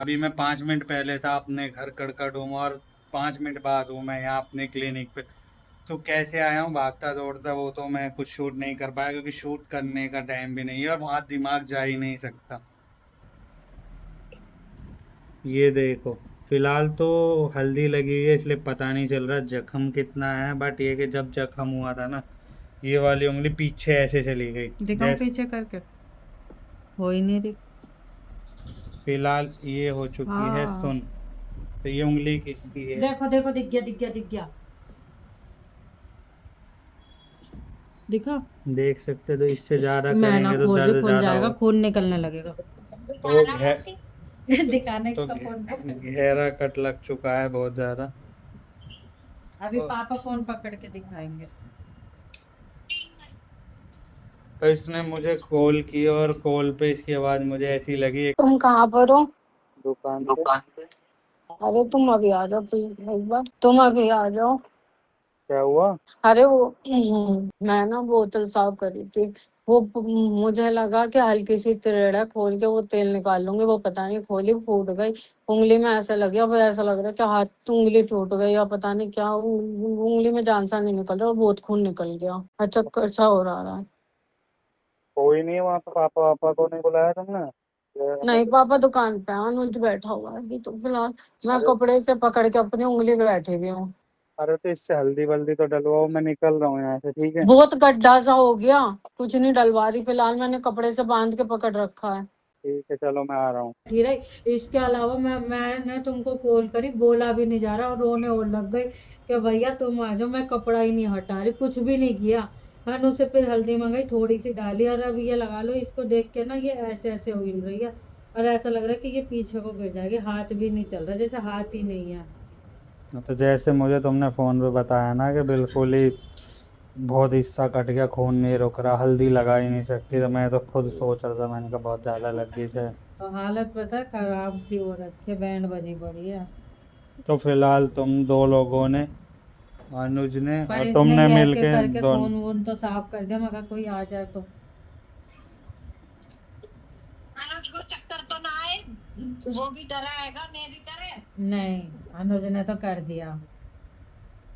अभी मैं 5 मिनट पहले था अपने घर कड़कड़ हूँ और 5 मिनट बाद हूँ मैं यहाँ अपने क्लिनिक पे। तो कैसे आया हूँ भागता दौड़ता, वो तो मैं कुछ शूट नहीं कर पाया क्योंकि शूट करने का टाइम भी नहीं है और वहां दिमाग जा ही नहीं सकता। ये देखो, फिलहाल तो हल्दी लगी हुई है इसलिए पता नहीं चल रहा जख्म कितना है, बट ये कि जब जख्म हुआ था ना, ये वाली उंगली पीछे ऐसे चली गई। दिखाऊं जैस पीछे करके? हो ही नहीं रही। फिलहाल ये हो चुकी है हाँ, सुन। तो ये उंगली किसकी है? देखो देखो, दिख गया दिख गया दिख गया। दिखा? देख सकते, तो इससे ज्यादा मैं ना करेंगे तो खोल रही, दर्द खुल ज्यादा जाएगा, हो। खून निकलने लगेगा। तो दिखाना घे, मौसी। दिखाना तो इसका फोन पकड़। गहरा कट लग चुका है बहुत ज्यादा। अभी तो, पापा फोन पकड़ के दिखाएंगे। तो इसने मुझे कॉल की और कॉल पे इसकी आवाज मुझे ऐसी लगी एक तुम कहाँ पर हो? दुकान पे। दुकान पे। अरे तुम अभी आ जाओ प्लीज, एक बार तुम अभी आ जाओ। क्या हुआ? अरे वो मैं ना बोतल साफ कर रही थी। वो मुझे लगा कि हल्की सी तिरेड़ है, खोल के वो तेल निकाल लूंगी, वो पता नहीं खोली, फूट गई। उंगली में ऐसा लग गया, अब ऐसा लग रहा है कि हाथ उंगली टूट गई या पता नहीं क्या, उंगली में जान सा नहीं निकल रहा और बहुत खून निकल गया, चक्कर सा हो रहा है। कोई नहीं, वहाँ पे पापा वापा को नहीं बुलाया तुमने? नहीं, पापा दुकान पे हैं, अनुज बैठा हुआ है अभी तो फिलहाल। मैं अरे, कपड़े से पकड़ के अपनी उंगली पे बैठी हुई हूँ। अरे तो इससे हल्दी वल्दी तो डलवाओ, मैं निकल रहा हूँ यहाँ से, ठीक है? बहुत गड्ढा सा हो गया। कुछ नहीं डलवा रही फिलहाल, मैंने कपड़े से बांध के पकड़ रखा है। ठीक है, चलो मैं आ रहा हूँ। ठीक है, इसके अलावा मैंने तुमको कॉल करी, बोला भी नहीं जा रहा और रोने और लग गई कि भैया तुम आ जाओ, मैं कपड़ा ही नहीं हटा रही, कुछ भी नहीं किया। हनु से फिर हल्दी मंगाई, थोड़ी सी डाली और अब ये लगा लो, इसको देख के ना ये ऐसे ऐसे हो हिल रही है और ऐसा लग रहा है कि ये पीछे को गिर जाएगी, हाथ भी नहीं चल रहा, जैसे हाथ ही नहीं है। तो जैसे मुझे तुमने फोन पे बताया ना कि बिल्कुल ही बहुत हिस्सा कट गया, खून नहीं रुक रहा, हल्दी लगा ही नहीं सकती, तो मैं तो खुद सोच रहा था, मैंने कहा बहुत ज्यादा लग गई है। तो हालत पता है खराब सी हो रखी है, बैंड बजी पड़ी है। तो फिलहाल तुम दो लोगों ने, अनुज ने पर और इसने तुमने कह के मिलके करके दोनों। खून वून तो साफ कर दिया, मगर कोई आ जाए तो। अनुज को चक्कर तो ना आए, वो भी डरा आएगा मेरी तरह। नहीं, अनुज ने तो कर दिया।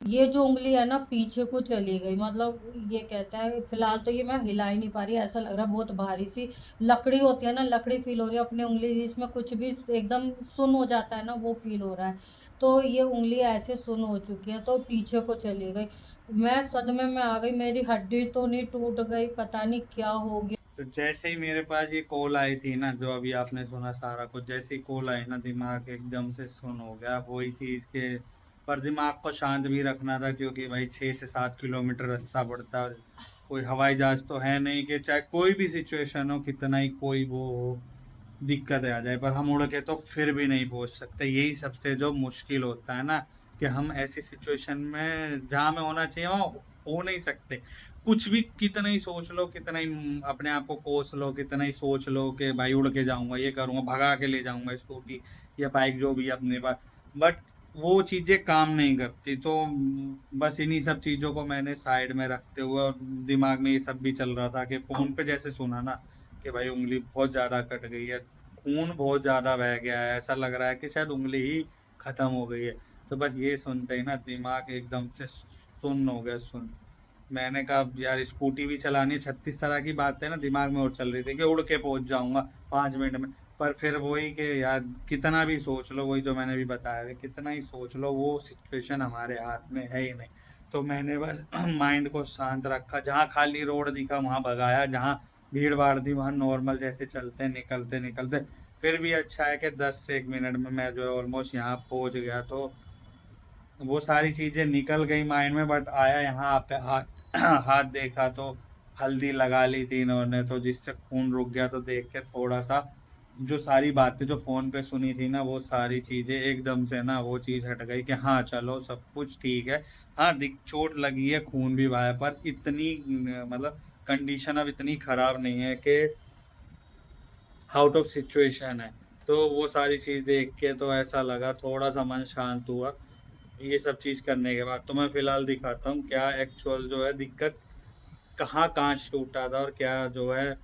ये जो उंगली है ना पीछे को चली गई, मतलब ये कहता है फिलहाल तो ये मैं हिला ही नहीं पा रही, ऐसा लग रहा है बहुत भारी सी लकड़ी होती है ना, लकड़ी फील हो रही है अपनी उंगली, जिसमें कुछ भी एकदम सुन हो जाता है ना, वो फील हो रहा है। तो ये उंगली ऐसे सुन हो चुकी है तो पीछे को चली गई। मैं सदमे में आ गई, मेरी हड्डी तो नहीं टूट गई, पता नहीं क्या हो गया। तो जैसे ही मेरे पास ये कॉल आई थी ना, जो अभी आपने सुना सारा कुछ, जैसे ही कॉल आई ना, दिमाग एकदम से सुन हो गया। वही चीज के, पर दिमाग को शांत भी रखना था क्योंकि भाई 6 से 7 किलोमीटर रास्ता पड़ता है और कोई हवाई जहाज तो है नहीं कि चाहे कोई भी सिचुएशन हो, कितना ही कोई वो हो, दिक्कत आ जाए, पर हम उड़ के तो फिर भी नहीं पहुंच सकते। यही सबसे जो मुश्किल होता है ना, कि हम ऐसी सिचुएशन में जहां में होना चाहिए वहां हो नहीं सकते। कुछ भी कितना ही सोच लो, कितना ही अपने आप को कोस लो, कितना ही सोच लो कि भाई उड़ के जाऊंगा, ये करूंगा, भगा के ले जाऊंगा स्कूटी या बाइक जो भी है अपने पास, बट वो चीजें काम नहीं करती। तो बस इन्हीं सब चीजों को मैंने साइड में रखते हुए, और दिमाग में ये सब भी चल रहा था कि फोन पे जैसे सुना ना कि भाई उंगली बहुत ज्यादा कट गई है, खून बहुत ज्यादा बह गया है, ऐसा लग रहा है कि शायद उंगली ही खत्म हो गई है। तो बस ये सुनते ही ना दिमाग एकदम से सुन्न हो गया, सुन। मैंने कहा यार स्कूटी भी चलानी है, 36 तरह की बातें ना दिमाग में और चल रही थी कि उड़ के पहुंच जाऊंगा 5 मिनट में। पर फिर वही कि यार कितना भी सोच लो, वही जो मैंने भी बताया था, कितना ही सोच लो वो सिचुएशन हमारे हाथ में है ही नहीं। तो मैंने बस माइंड को शांत रखा, जहाँ खाली रोड दिखा वहां भगाया, जहाँ भीड़ भाड़ थी वहां नॉर्मल जैसे चलते निकलते निकलते। फिर भी अच्छा है कि 10 से 1 मिनट में मैं जो है ऑलमोस्ट यहाँ पहुंच गया। तो वो सारी चीजें निकल गई माइंड में, बट आया यहाँ पे हाथ हाथ देखा तो हल्दी लगा ली थी इन्होंने, तो जिससे खून रुक गया। तो देख के थोड़ा सा जो सारी बातें जो फोन पे सुनी थी ना, वो सारी चीजें एकदम से ना वो चीज हट गई कि हाँ चलो सब कुछ ठीक है। हाँ दिख चोट लगी है, खून भी बहा है, पर इतनी मतलब कंडीशन अब इतनी खराब नहीं है कि आउट ऑफ सिचुएशन है। तो वो सारी चीज देख के तो ऐसा लगा, थोड़ा सा मन शांत हुआ। ये सब चीज करने के बाद तो मैं फिलहाल दिखाता हूँ क्या एक्चुअल जो है दिक्कत, कहाँ कांच टूटा था और क्या जो है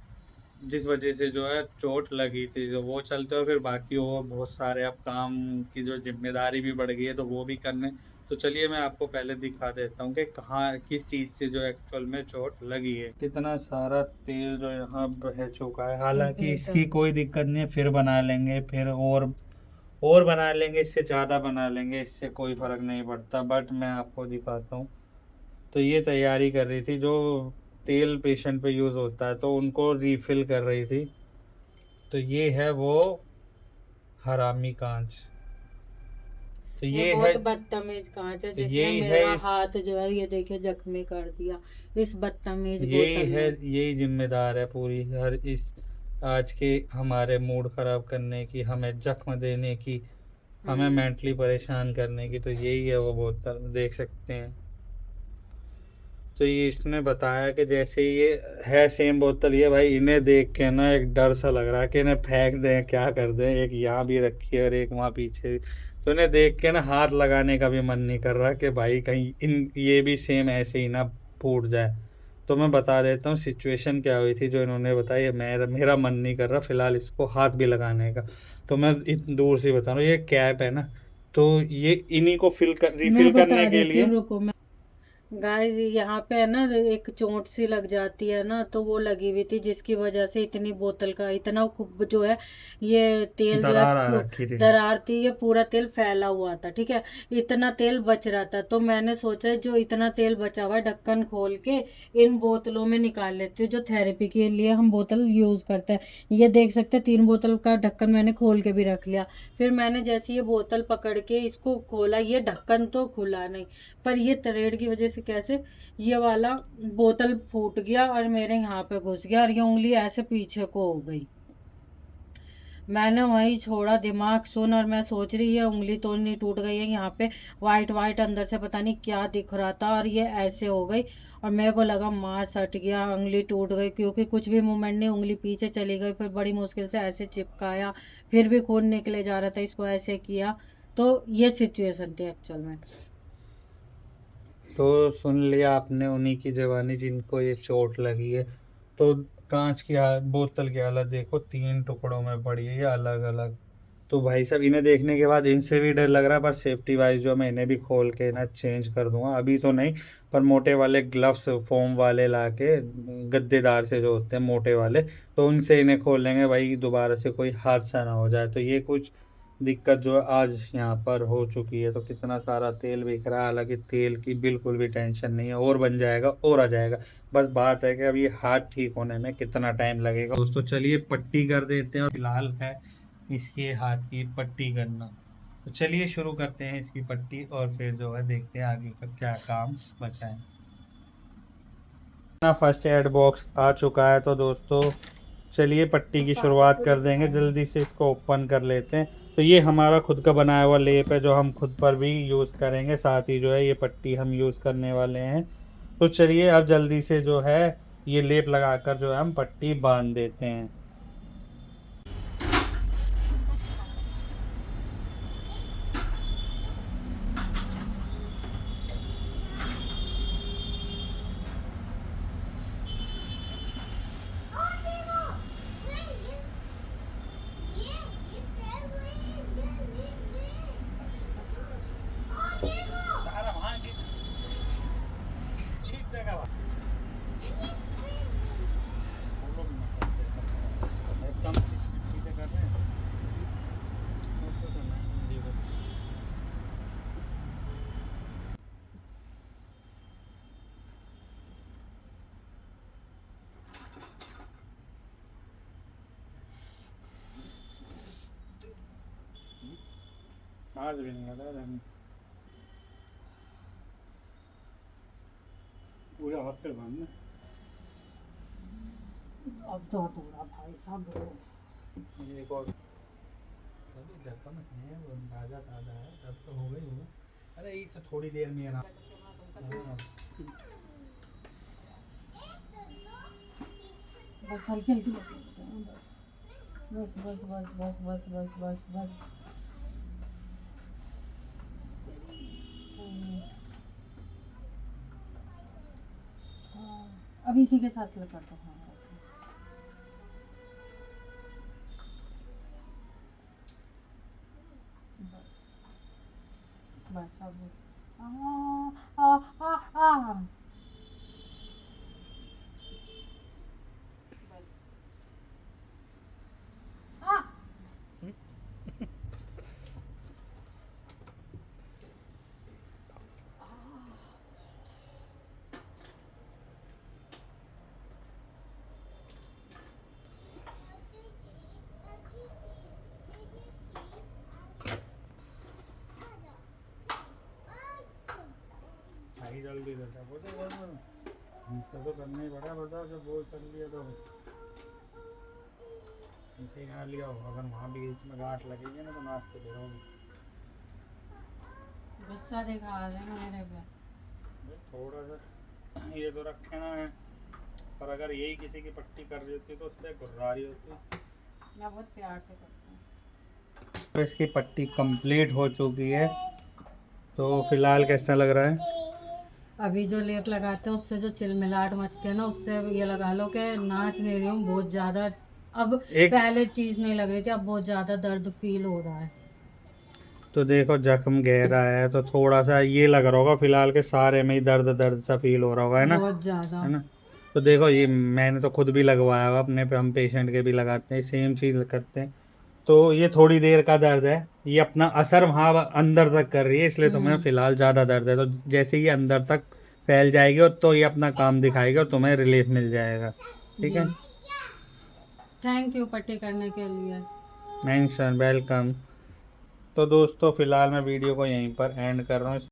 जिस वजह से जो है चोट लगी थी, जो वो चलते और फिर बाकी और बहुत सारे अब काम की जो जिम्मेदारी भी बढ़ गई है तो वो भी करने। तो चलिए मैं आपको पहले दिखा देता हूँ कि कहाँ किस चीज से जो एक्चुअल में चोट लगी है। कितना सारा तेल जो यहाँ बह चुका है, हालांकि इसकी कोई दिक्कत नहीं है, फिर बना लेंगे, फिर और बना लेंगे, इससे ज्यादा बना लेंगे, इससे कोई फर्क नहीं पड़ता। बट मैं आपको दिखाता हूँ। तो ये तैयारी कर रही थी, जो तेल पेशेंट पे यूज होता है, तो उनको रिफिल कर रही थी। तो ये है वो हरामी कांच। तो ये ये है बहुत बदतमीज कांच है तो जिसने यही है मेरा इस हाथ जो है ये देखिए जख्मी कर दिया इस बदतमीज यही बोतल है ने। यही जिम्मेदार है पूरी हर इस आज के हमारे मूड खराब करने की, हमें जख्म देने की, हमें हम्म। मेंटली परेशान करने की। तो यही है वो बोतल, देख सकते हैं। तो ये इसने बताया कि जैसे ये है सेम बोतल, ये भाई इन्हें देख के ना एक डर सा लग रहा है कि इन्हें फेंक दें, क्या कर दें। एक यहाँ भी रखी है और एक वहाँ पीछे भी। तो इन्हें देख के ना हाथ लगाने का भी मन नहीं कर रहा कि भाई कहीं इन ये भी सेम ऐसे ही ना फूट जाए। तो मैं बता देता हूँ सिचुएशन क्या हुई थी जो इन्होंने बताई। मेरा मन नहीं कर रहा फिलहाल इसको हाथ भी लगाने का। तो मैं इतनी दूर से बता रहा हूँ, ये कैप है ना, तो ये इन्हीं को मैं रिफिल बता करने के देती हूँ लिए। रुको। गाइस यहाँ पे है ना एक चोट सी लग जाती है ना तो वो लगी हुई थी जिसकी वजह से इतनी बोतल का इतना खूब जो है ये तेल जो है दरार आ रखी थी। दरार थी। ये पूरा तेल फैला हुआ था ठीक है। इतना तेल बच रहा था तो मैंने सोचा जो इतना तेल बचा हुआ है ढक्कन खोल के इन बोतलों में निकाल लेती हूँ जो थेरेपी के लिए हम बोतल यूज करते हैं। ये देख सकते हैं 3 बोतल का ढक्कन मैंने खोल के भी रख लिया। फिर मैंने जैसे ये बोतल पकड़ के इसको खोला ये ढक्कन तो खुला नहीं पर ये तरेड़ की वजह से कैसे ये वाला बोतल फूट गया और मेरे यहाँ पे घुस गया और ये उंगली ऐसे पीछे को हो गई। मैंने वही छोड़ा दिमाग सुन और मैं सोच रही है उंगली तो नहीं टूट गई है यहाँ पे वाइट वाइट अंदर से पता नहीं क्या दिख रहा था और ये ऐसे हो गई और मेरे को लगा मांस हट गया उंगली टूट गई क्योंकि कुछ भी मूवमेंट नहीं उंगली पीछे चली गई फिर बड़ी मुश्किल से ऐसे चिपकाया फिर भी खून निकले जा रहा था इसको ऐसे किया। तो ये सिचुएशन थी एक्चुअल में। तो सुन लिया आपने उन्हीं की जवानी जिनको ये चोट लगी है। तो कांच की बोतल की हालत देखो, 3 टुकड़ों में पड़ी है ये अलग अलग। तो भाई साहब इन्हें देखने के बाद इनसे भी डर लग रहा है, पर सेफ्टी वाइज जो मैं इन्हें भी खोल के ना चेंज कर दूंगा, अभी तो नहीं। पर मोटे वाले ग्लव्स फोम वाले लाके, गद्देदार से जो होते हैं मोटे वाले, तो उनसे इन्हें खोल लेंगे भाई, दोबारा से कोई हादसा ना हो जाए। तो ये कुछ दिक्कत जो है आज यहाँ पर हो चुकी है। तो कितना सारा तेल बिक रहा है, हालांकि तेल की बिल्कुल भी टेंशन नहीं है, और बन जाएगा और आ जाएगा। बस बात है कि अब ये हाथ ठीक होने में कितना टाइम लगेगा। दोस्तों चलिए पट्टी कर देते हैं, और फिलहाल है इसके हाथ की पट्टी करना। तो चलिए शुरू करते हैं इसकी पट्टी, और फिर जो है देखते हैं आगे का क्या काम बचा है। ना फर्स्ट एड बॉक्स आ चुका है, तो दोस्तों चलिए पट्टी की शुरुआत कर देंगे, जल्दी से इसको ओपन कर लेते हैं। तो ये हमारा खुद का बनाया हुआ लेप है जो हम खुद पर भी यूज करेंगे, साथ ही जो है ये पट्टी हम यूज करने वाले हैं। तो चलिए अब जल्दी से जो है ये लेप लगाकर जो है हम पट्टी बांध देते हैं। सारा वहाँ इस जगह एकदम इस मिट्टी से कर रहे हैं, उसको करना है हिंदी को। आज भी नहीं आता है, पूरा हाथ पे बांधना। अब तो हटूंगा भाई साहब। ये एक और अभी जख्म है, वो ताजा ताजा है, दर्द तो हो गई होगा। अरे इस थोड़ी देर में आराम। हाँ, बस हल्की हल्की लगती है बस बस बस बस बस बस बस बस बस। हम्म, हाँ, अब इसी के साथ कर दो हाँ ऐसे। बस अब आ, आ, आ, आ, बस आ, भाई जल्दी देता वो तो करना ही पड़ा, बता जब वो कर लिया तो इसे यहाँ लिया हो, अगर वहाँ भी बीच में गांठ लगेगी ना तो नाचते फिरोगे। गुस्सा दिखा रहे हैं मेरे पे। भाई थोड़ा सा ये तो रखे ना है, पर अगर यही किसी की पट्टी कर रही होती तो उस पर गुर्रा रही होती। मैं बहुत प्यार से करती हूँ। तो इसकी पट्टी कंप्लीट हो चुकी है, तो फिलहाल कैसा लग रहा है? अभी जो लेप लगाते हैं उससे जो चिलमिलाहट मचती है ना, उससे अब ये लगा लो कि नाच नहीं रही हूँ बहुत ज्यादा। अब एक पहले चीज नहीं लग रही थी, अब बहुत ज्यादा दर्द फील हो रहा है। तो देखो जख्म गहरा है तो थोड़ा सा ये लग रहा होगा फिलहाल के सारे में ही दर्द दर्द सा फील हो रहा होगा, है ना? बहुत ज्यादा। है ना? तो देखो ये मैंने तो खुद भी लगवाया हुआ अपने पे, हम पेशेंट के भी लगाते हैं, सेम चीज करते हैं। तो ये थोड़ी देर का दर्द है, ये अपना असर वहां अंदर तक कर रही है, इसलिए तुम्हें हम्म। फिलहाल ज्यादा दर्द है। तो जैसे ये अंदर तक फैल जाएगी और तो ये अपना काम दिखाएगी और तुम्हें रिलीफ मिल जाएगा। ठीक जी। है? थैंक यू पट्टी करने के लिए। Mention welcome. तो दोस्तों फिलहाल मैं वीडियो को यहीं पर एंड कर रहा हूँ।